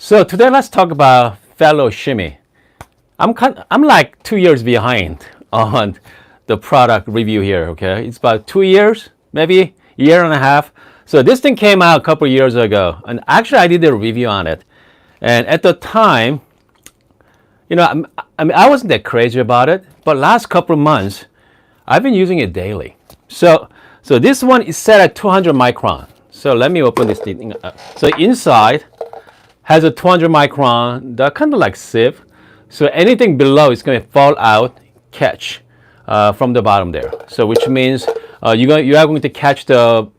So today let's talk about fellow Shimmy. I'm like 2 years behind on the product review here. Okay, it's about 2 years, maybe a year and a half. So this thing came out a couple years ago, and actually I did a review on it. And at the time, I wasn't that crazy about it, but last couple of months, I've been using it daily. So this one is set at 200 micron. So let me open this thing up. So inside has a 200 micron, that kind of like sieve. So anything below is going to fall out, catch from the bottom there. So which means you are going to catch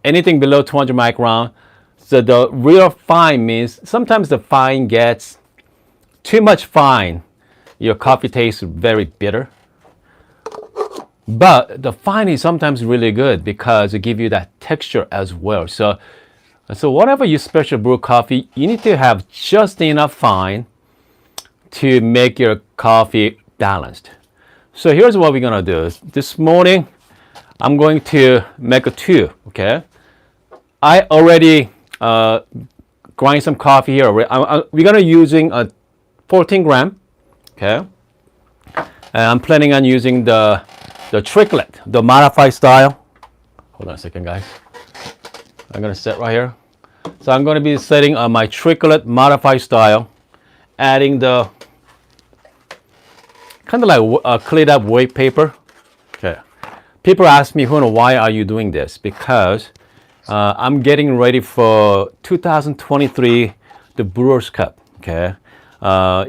anything below 200 micron. So the real fine means sometimes the fine gets too much fine. Your coffee tastes very bitter. But the fine is sometimes really good because it gives you that texture as well. So whatever you special brew coffee, you need to have just enough fine to make your coffee balanced. So here's what we're gonna do. This morning, I'm going to make a two. Okay, I already grind some coffee here. We're gonna using a 14 gram. Okay, and I'm planning on using the Tricolate, the modified style. Hold on a second, guys. I'm gonna set right here. So I'm gonna be setting on my Tricolate modified style, adding the kind of like cleared up white paper. Okay. People ask me, why are you doing this? Because I'm getting ready for 2023, the Brewer's Cup. Okay.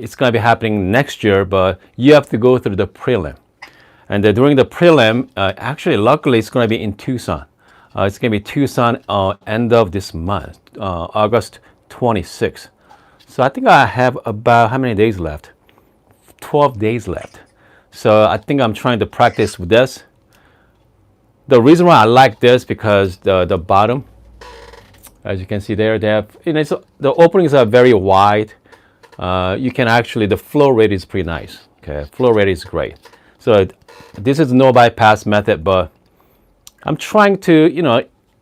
It's gonna be happening next year, but you have to go through the prelim. And during the prelim, actually, luckily, it's going to be in Tucson. It's going to be Tucson end of this month, August 26th. So I think I have about how many days left? 12 days left. So I think I'm trying to practice with this. The reason why I like this because the bottom, as you can see there, they have, the openings are very wide. You can actually, the flow rate is pretty nice. Okay, flow rate is great. So this is no bypass method, but I'm trying to,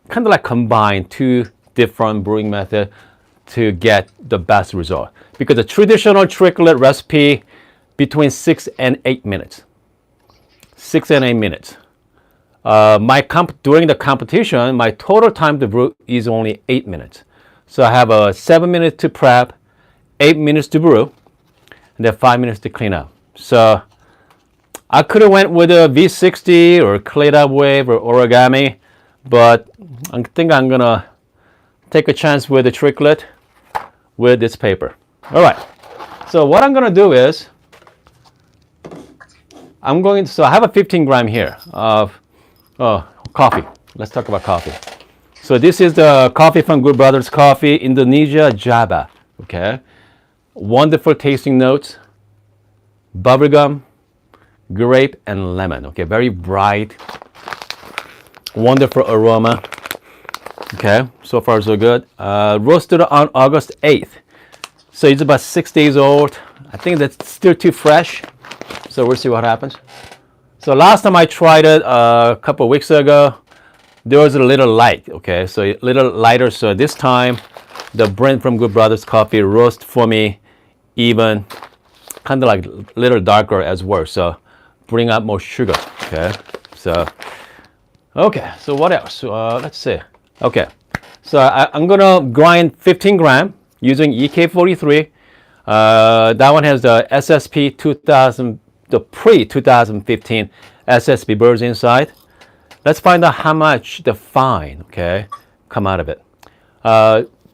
kind of like combine two different brewing methods to get the best result. Because the traditional Tricolate recipe between 6 and 8 minutes. 6 and 8 minutes. During the competition, my total time to brew is only 8 minutes. So I have a 7 minutes to prep, 8 minutes to brew, and then 5 minutes to clean up. So I could have went with a V60 or cleared up wave or origami, but I think I'm gonna take a chance with the Tricolate with this paper. All right. So what I'm gonna do is so I have a 15 gram here of coffee. Let's talk about coffee. So this is the coffee from Good Brothers Coffee, Indonesia, Java. Okay. Wonderful tasting notes, bubblegum, grape and lemon. Okay, very bright, wonderful aroma. Okay, so far so good. Roasted on August 8th. So it's about 6 days old. I think that's still too fresh. So we'll see what happens. So last time I tried it a couple of weeks ago, there was a little light. Okay, so a little lighter. So this time, the brand from Good Brothers Coffee roast for me even kind of like a little darker as well. So bring up more sugar. Okay, so what else? Let's see. Okay, so I'm gonna grind 15 gram using EK43. That one has the SSP 2000, the pre-2015 SSP birds inside. Let's find out how much the fine, come out of it.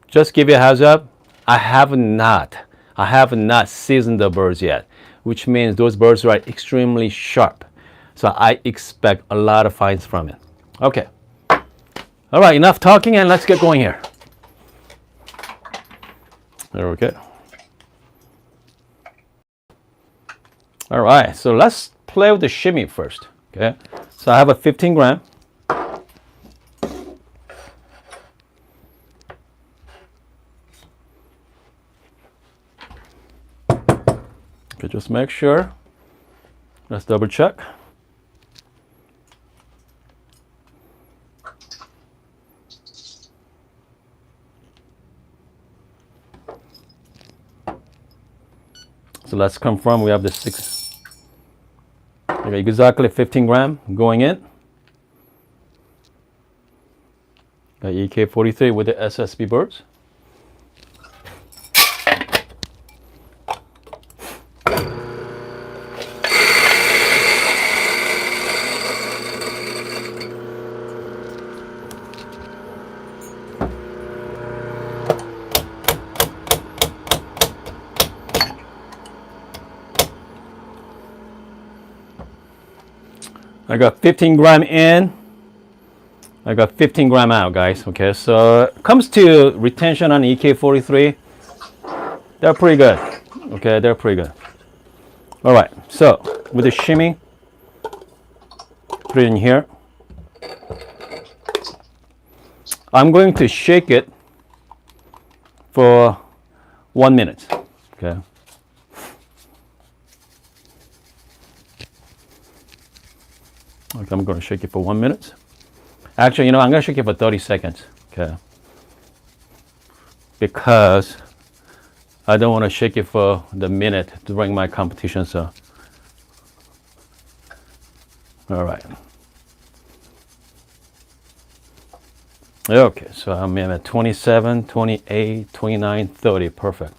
Just give you a heads up, I have not seasoned the birds yet, which means those birds are extremely sharp. So I expect a lot of fines from it. Okay. All right, enough talking and let's get going here. There we go. All right, so let's play with the shimmy first. Okay, so I have a 15 gram. Okay, just make sure. Let's double check. So let's confirm we have the 6. Okay, exactly 15 gram going in. Got EK43 with the SSB birds. I got 15 gram in. I got 15 gram out, guys. Okay, so comes to retention on EK43. They're pretty good. Okay, they're pretty good. All right, so with the shimmy, put it in here. I'm going to shake it for 1 minute. Okay. Okay, I'm going to shake it for 1 minute. Actually, I'm going to shake it for 30 seconds. Okay. Because I don't want to shake it for the minute during my competition. So, all right. Okay, so I'm at 27, 28, 29, 30. Perfect.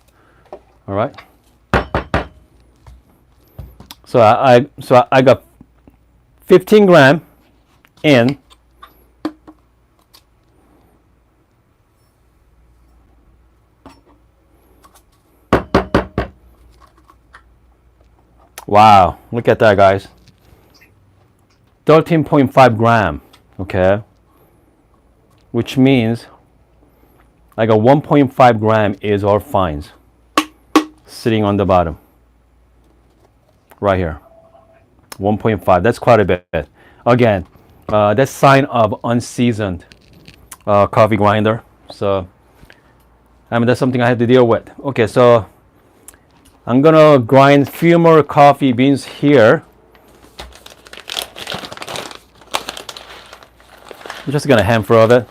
All right. So I got 15 gram in. Wow, look at that, guys. 13.5 gram, okay? Which means like a 1.5 gram is our fines sitting on the bottom. Right here. 1.5, that's quite a bit. Again, that's sign of unseasoned coffee grinder. So, that's something I have to deal with. Okay, so I'm gonna grind a few more coffee beans here. I'm just gonna handful of it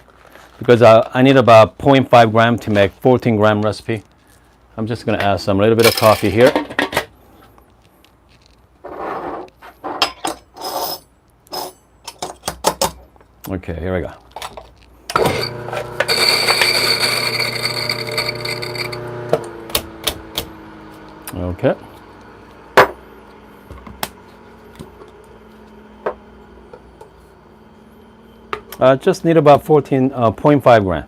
because I need about 0.5 gram to make 14 gram recipe. I'm just gonna add some little bit of coffee here. Okay, here we go. Okay. Just need about 14.5 gram.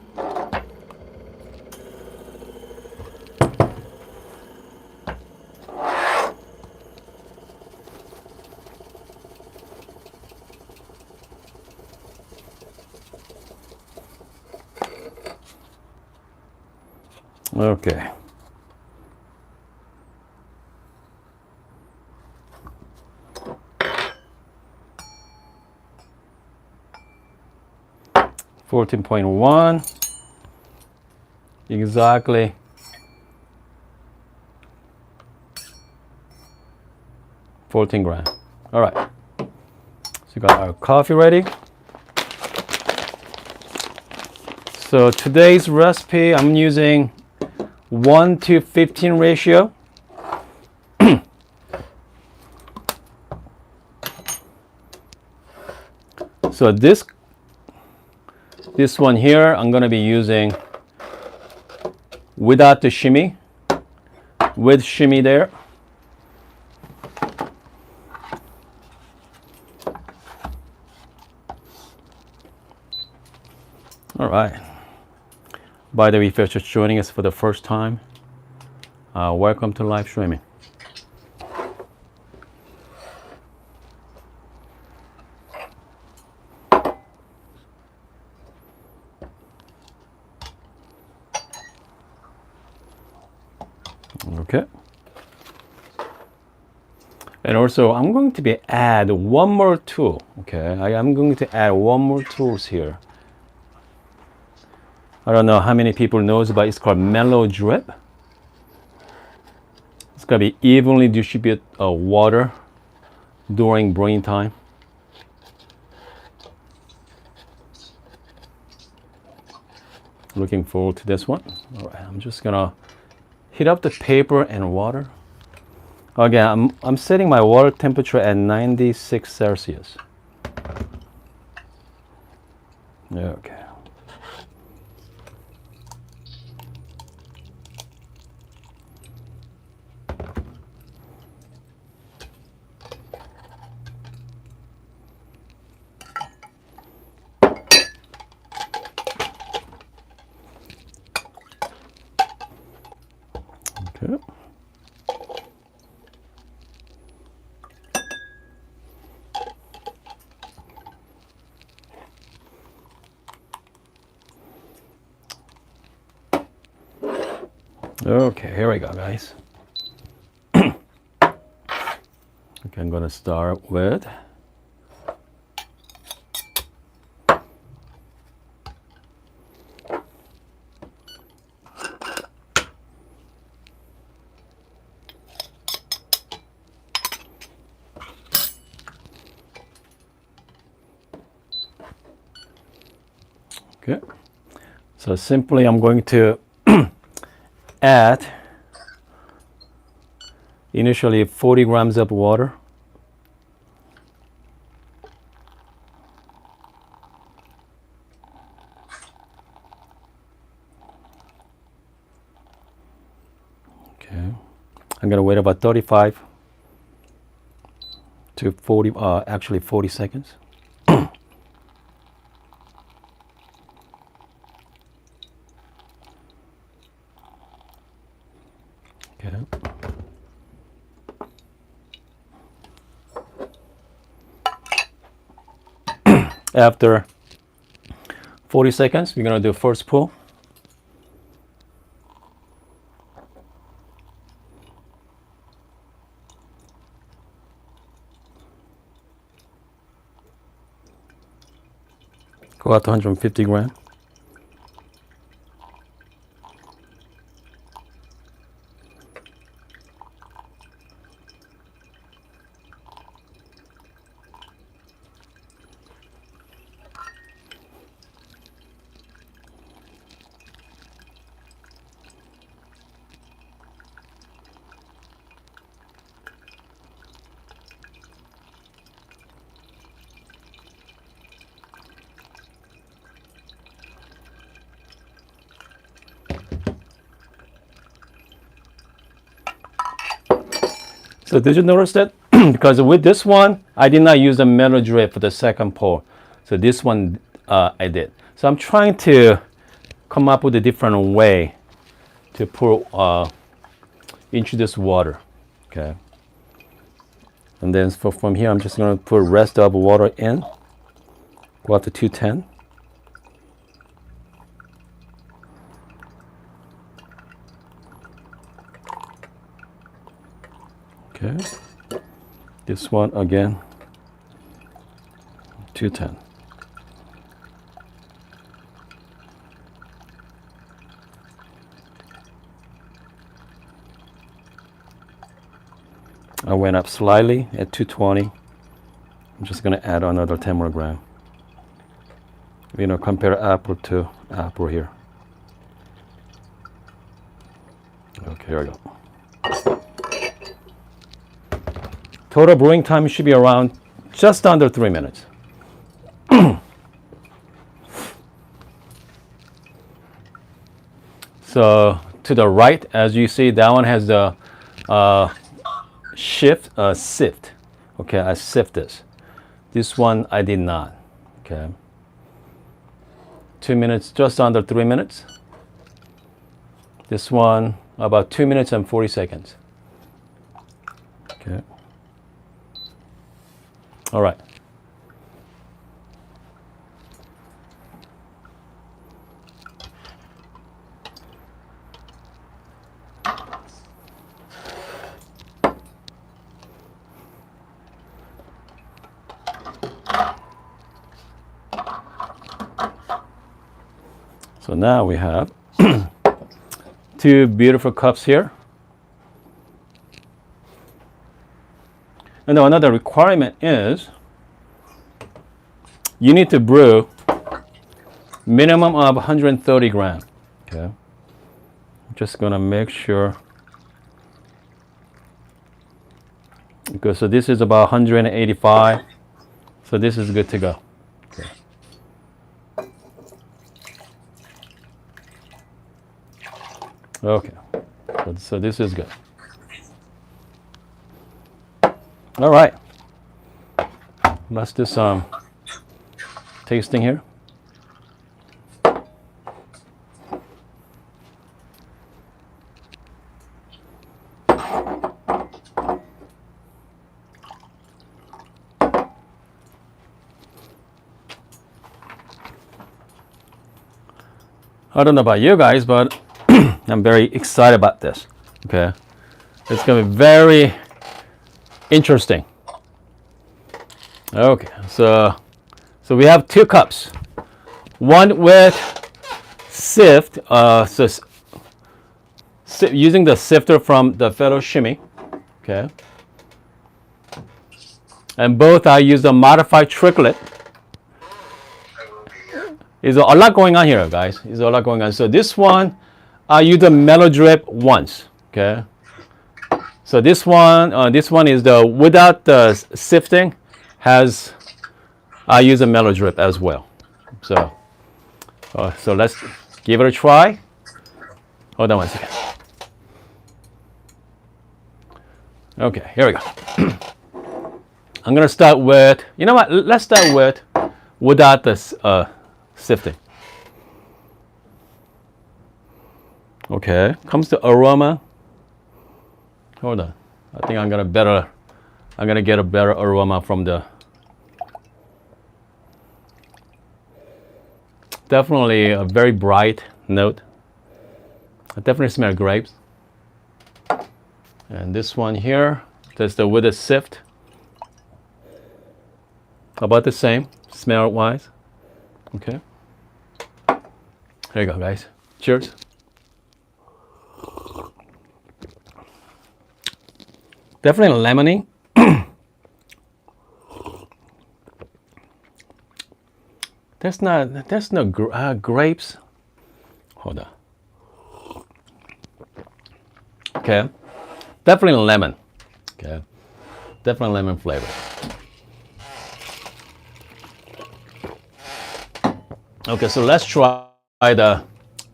Okay. $14.1 exactly. $14 gram. All right. So we got our coffee ready. So today's recipe, I'm using 1:15 ratio. So this one here, I'm going to be using without the shimmy, with shimmy there. All right. By the way, if you're just joining us for the first time, welcome to live streaming. Okay. And also, I'm going to add one more tool. Okay, I am going to add one more tools here. I don't know how many people knows, but it's called mellow drip. It's gonna be evenly distribute water during brewing time. Looking forward to this one. All right, I'm just gonna heat up the paper and water. Again, I'm setting my water temperature at 96 Celsius. Okay. Okay. Okay, here we go, guys. Okay, I'm gonna start with okay. So simply I'm going to add initially 40 grams of water. Okay. I'm going to wait about 35 to 40, actually 40 seconds. Okay. After 40 seconds, we're going to do first pull. Go out to 150 grams. So did you notice that? Because with this one, I did not use the metal drip for the second pour. So this one I did. So I'm trying to come up with a different way to pour, introduce water. Okay. And then from here, I'm just going to put rest of water in. Go up to 210. Okay. This one again, 210. I went up slightly at 220. I'm just going to add another 10 more grams. You know, compare apple to apple here. Okay, here we go. Total brewing time should be around just under 3 minutes. So to the right, as you see, that one has the sift. Okay, I sift this. This one I did not. Okay. 2 minutes, just under 3 minutes. This one about 2 minutes and 40 seconds. Okay. All right. So now we have two beautiful cups here. And now another requirement is you need to brew minimum of 130 grams. Okay. I'm just gonna make sure Okay, so this is about 185. So this is good to go. Okay, so this is good. All right, let's do some tasting here. I don't know about you guys, but I'm very excited about this. Okay, it's gonna be very interesting. Okay, so we have 2 cups. One with sift, using the sifter from the fellow Shimmy. Okay, and both I use the modified Tricolate. There's a lot going on here, guys. There's a lot going on. So this one, I use the mellow drip once. Okay. So this one is the without the sifting. I use a mellow drip as well. So let's give it a try. Hold on one second. Okay, here we go. I'm gonna start with. You know what? Let's start with without the sifting. Okay, comes to aroma. Hold on, I think I'm gonna get a better aroma from the. Definitely a very bright note. I definitely smell grapes. And this one here, that's the with a sift. About the same, smell wise. Okay. There you go, guys. Cheers. Definitely lemony. That's no grapes. Hold on. Okay. Definitely lemon. Okay. Definitely lemon flavor. Okay, so let's try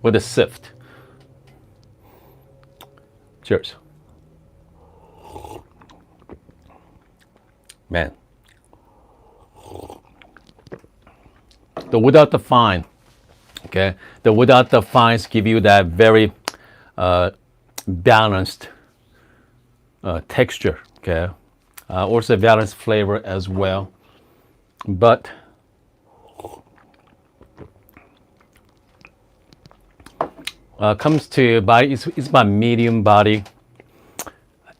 with the sift. Cheers. Man. The without the fine, okay? The without the fines give you that very balanced texture, okay? Also balanced flavor as well. But comes to body, it's about medium body.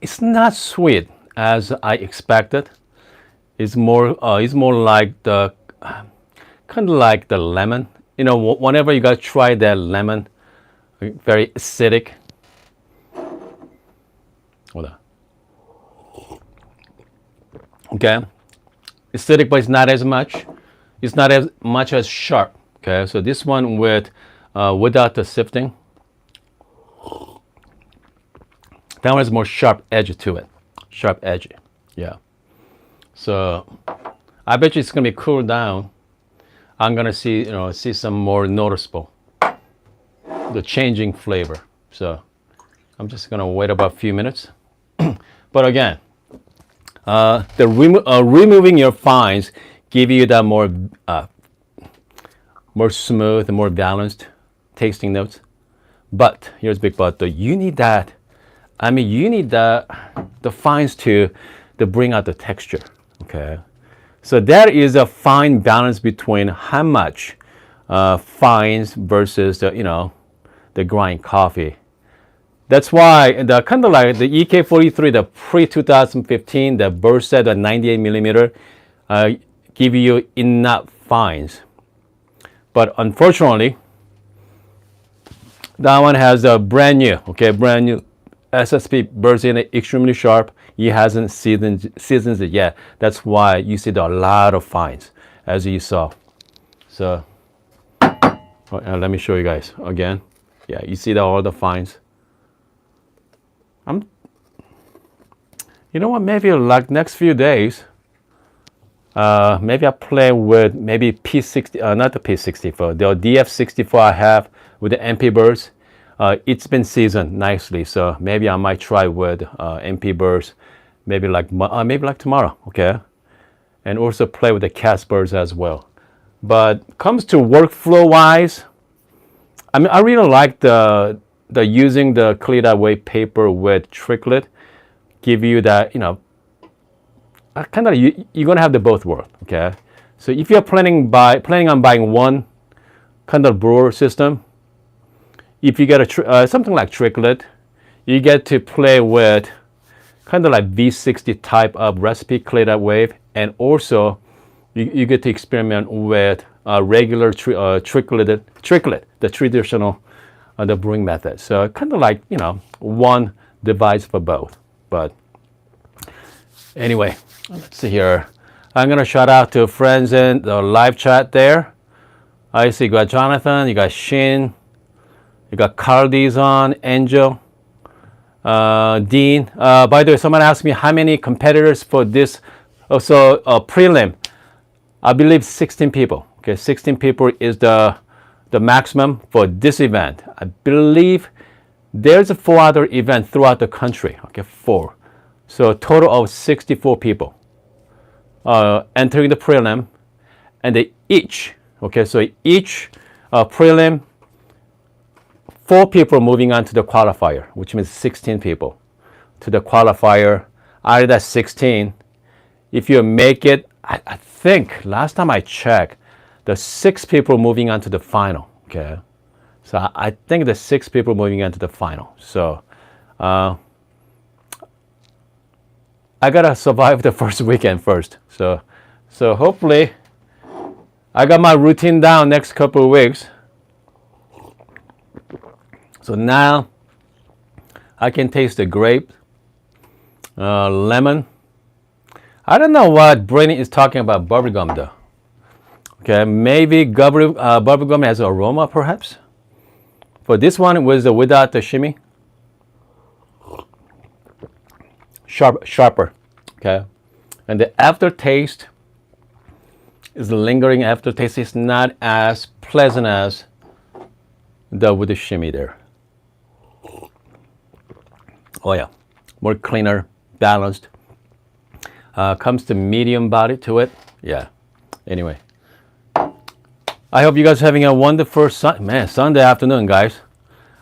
It's not sweet as I expected. It's more like the kind of like the lemon. You know, whenever you guys try that lemon, very acidic. Hold on. Okay, acidic, but it's not as much. It's not as much as sharp. Okay, so this one without the sifting. That one has more sharp edge to it. Sharp edge, yeah. So I bet you it's gonna be cooled down. I'm gonna see some more noticeable the changing flavor. So I'm just gonna wait about a few minutes. But again, removing your fines give you that more smooth and more balanced tasting notes. But here's the big but though. You need that. I mean, you need the fines to bring out the texture. Okay. So there is a fine balance between how much fines versus the grind coffee. That's why the kind of like the EK43, the pre-2015, the burst set at 98 millimeter, give you enough fines. But unfortunately, that one has a brand new SSP burst in it, extremely sharp. He hasn't seasoned it yet. That's why you see a lot of fines, as you saw. So let me show you guys again. Yeah, you see all the fines. You know what? Maybe like next few days, maybe I play with maybe P60, not the P64, the DF64 I have with the MP Birds. It's been seasoned nicely, so maybe I might try with MP Birds, maybe like tomorrow, okay? And also play with the Caspers as well. But comes to workflow wise, I mean, I really like the using the clear weight paper with Tricolate. Give you that, you know, kind of you're gonna have the both work, okay? So if you're planning on buying one kind of brewer system, if you get something like Tricolate, you get to play with kind of like V60 type of recipe clear wave, and also you get to experiment with regular Tricolate, the traditional the brewing method. So kind of like, you know, one device for both. But anyway, let's see here. I'm gonna shout out to friends in the live chat there. I see you got Jonathan, you got Shin, you got Cardi's on, Angel, Dean. By the way, someone asked me how many competitors for this. Also, prelim. I believe 16 people. Okay, 16 people is the maximum for this event. I believe there's 4 other events throughout the country. Okay, 4. So a total of 64 people entering the prelim, and they each. Okay, so each prelim, 4 people moving on to the qualifier, which means 16 people to the qualifier. Out of that 16, if you make it, I think last time I checked, the 6 people moving on to the final. Okay, so I think the 6 people moving on to the final. So I gotta survive the first weekend first. So hopefully I got my routine down next couple of weeks. So now I can taste the grape, lemon. I don't know what Brandon is talking about bubblegum though. Okay, maybe bubblegum has aroma perhaps. For this one, it was without the shimmy. Sharper. Okay, and the aftertaste is the lingering aftertaste. It's not as pleasant as with the shimmy there. Oh yeah, more cleaner, balanced. Comes to medium body to it. Yeah. Anyway, I hope you guys are having a wonderful Sunday afternoon, guys.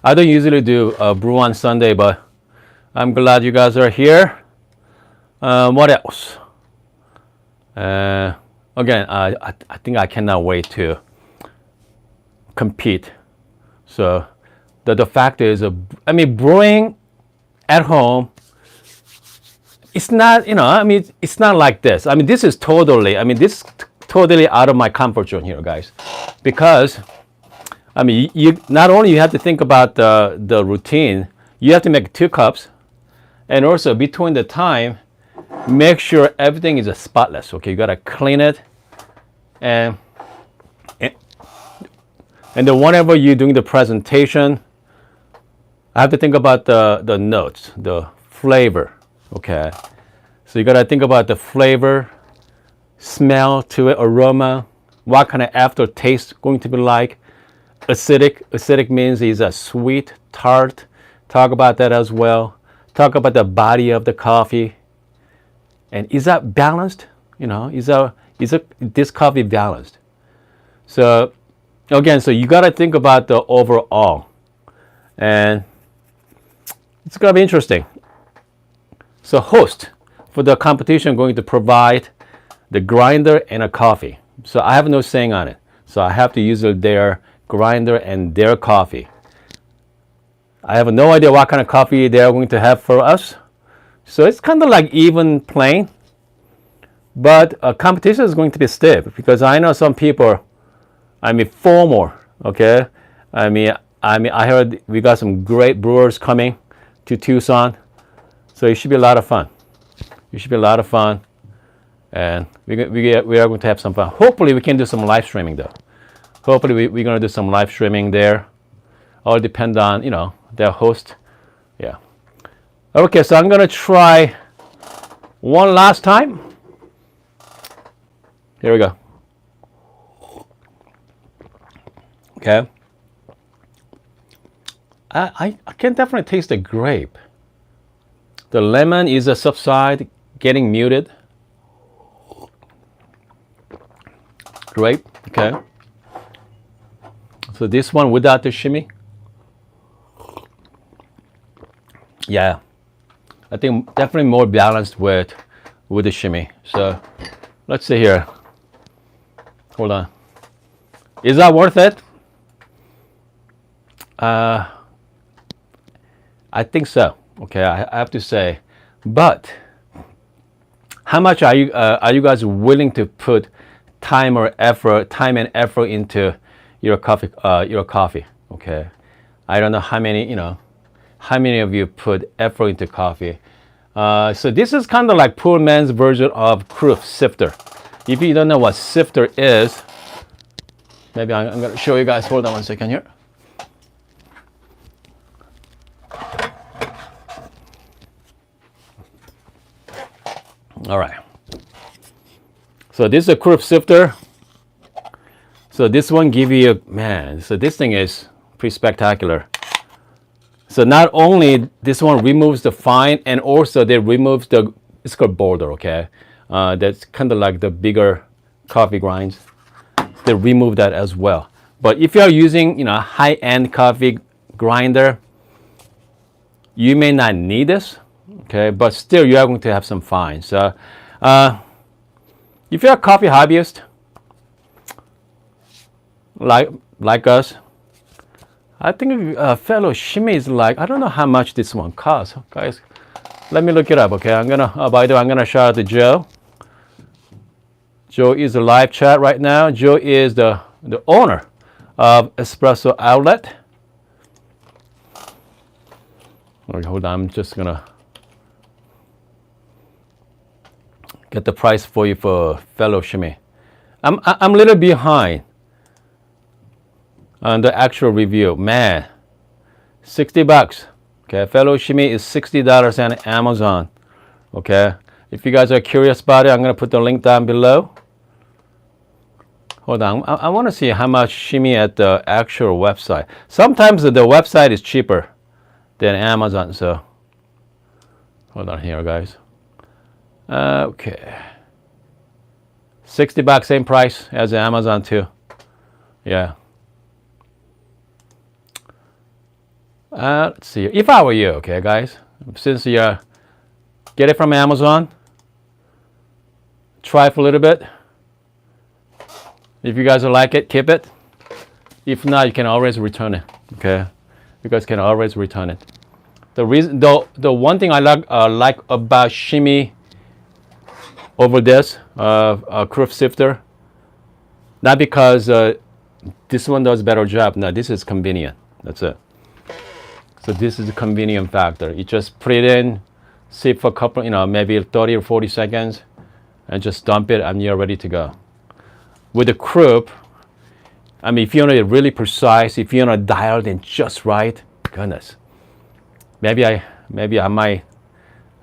I don't usually do brew on Sunday, but I'm glad you guys are here. What else? Again, I think I cannot wait to compete. So the fact is, I mean, brewing at home, it's not, you know, I mean, it's not like this. I mean, this is totally out of my comfort zone here, guys. Because, I mean, you not only you have to think about the routine, you have to make 2 cups, and also between the time, make sure everything is spotless. Okay, you gotta clean it, and then whenever you're doing the presentation, I have to think about the notes, the flavor. Okay, so you gotta think about the flavor, smell to it, aroma, what kind of aftertaste going to be like. Acidic means it's a sweet, tart. Talk about that as well. Talk about the body of the coffee, and is that balanced? You know, is this coffee balanced? So again, so you gotta think about the overall, and it's gonna be interesting. So host for the competition going to provide the grinder and a coffee. So I have no saying on it. So I have to use their grinder and their coffee. I have no idea what kind of coffee they're going to have for us. So it's kind of like even plain. But a competition is going to be stiff because I know some people, I mean, 4 more, okay? I mean, I heard we got some great brewers coming to Tucson. So it should be a lot of fun. It should be a lot of fun, and we are going to have some fun. Hopefully, we can do some live streaming though. Hopefully, we're going to do some live streaming there. All depend on, you know, their host. Yeah. Okay, so I'm going to try one last time. Here we go. Okay. I can definitely taste the grape. The lemon is a subside, getting muted. Grape, okay. So this one without the shimmy. Yeah, I think definitely more balanced with the shimmy. So let's see here. Hold on. Is that worth it? I think so. Okay, I have to say, but how much are you guys willing to put time and effort into your coffee? Okay, I don't know how many of you put effort into coffee. So this is kind of like poor man's version of crude sifter. If you don't know what sifter is, maybe I'm going to show you guys. Hold on one second here. All right. So this is a crude sifter. So this one give you so this thing is pretty spectacular. So not only this one removes the fine, and also they remove it's called border, okay? That's kind of like the bigger coffee grinds. They remove that as well. But if you are using, high-end coffee grinder, you may not need this, okay? But still, you are going to have some fines. So if you're a coffee hobbyist, like us, I think fellow Shimmy is like, I don't know how much this one costs, guys. Let me look it up, okay? By the way, I'm gonna shout out to Joe. Joe is a live chat right now. Joe is the owner of Espresso Outlet. Okay, hold on, I'm just gonna get the price for you for fellow Shimmy. I'm a little behind on the actual review. Man, $60. Okay, fellow Shimmy is $60 on Amazon. Okay, if you guys are curious about it, I'm gonna put the link down below. Hold on, I want to see how much Shimmy at the actual website. Sometimes the website is cheaper than Amazon, so hold on here, guys. Okay, $60, same price as Amazon too. Yeah. Let's see. If I were you, okay, guys, since you get it from Amazon, try it for a little bit. If you guys like it, keep it. If not, you can always return it. Okay, you guys can always return it. The reason, the one thing I like about Shimmy over this crude sifter, not because this one does a better job. No, this is convenient. That's it. So this is a convenient factor. You just put it in, sit for a couple, maybe 30 or 40 seconds, and just dump it, and you're ready to go. With the croup, I mean, if you want it really precise, if you want to dial it in just right, goodness, maybe I might.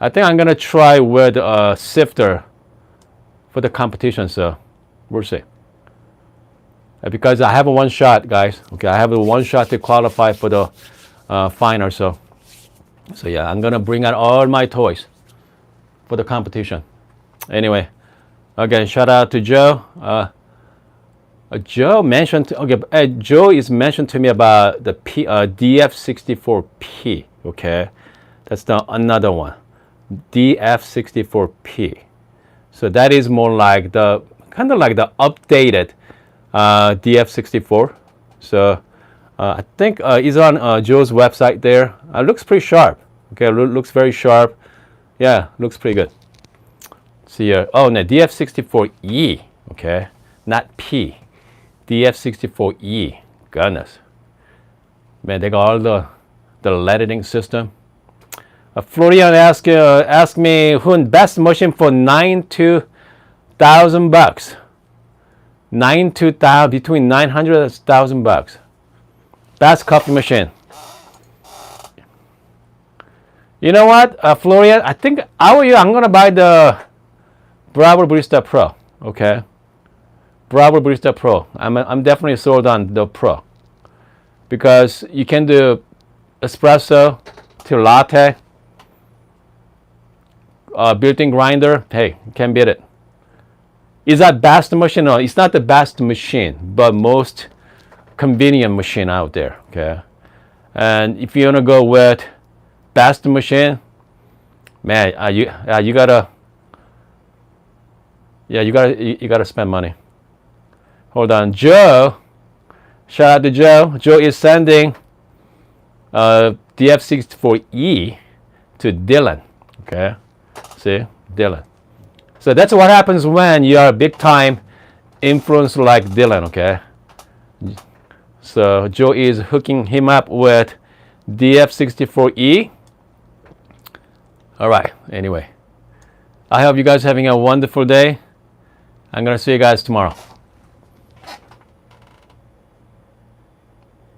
I think I'm gonna try with a sifter for the competition. So we'll see. Because I have a one shot, guys. Okay, I have a one shot to qualify for the final. So yeah, I'm gonna bring out all my toys for the competition. Anyway, again, shout out to Joe. Joe mentioned, Joe is mentioned to me about the DF64P. Okay, that's another one, DF64P. So that is more like the kind of like the updated DF64. So I think it's on Joe's website there. Looks pretty sharp. Okay, looks very sharp. Yeah, looks pretty good. See here. Oh no, DF64E. Okay, not P. DF64E. Goodness, man, they got all the letting system. Florian asked me who best machine for $9,000. Between $900 and $1,000. Best coffee machine. You know what, Florian? I think I'm gonna buy the Brewer Barista Pro. Okay, Brewer Barista Pro. I'm definitely sold on the Pro because you can do espresso to latte. Built-in grinder. Hey, you can't beat it. Is that best machine? No, it's not the best machine, but most convenient machine out there. Okay, and if you wanna go with best machine, man, you gotta spend money. Hold on, Joe. Shout out to Joe. Joe is sending DF64E to Dylan. Okay, see, Dylan. So that's what happens when you are a big time influencer like Dylan. Okay, so Joe is hooking him up with DF64E. All right. Anyway, I hope you guys are having a wonderful day. I'm gonna see you guys tomorrow.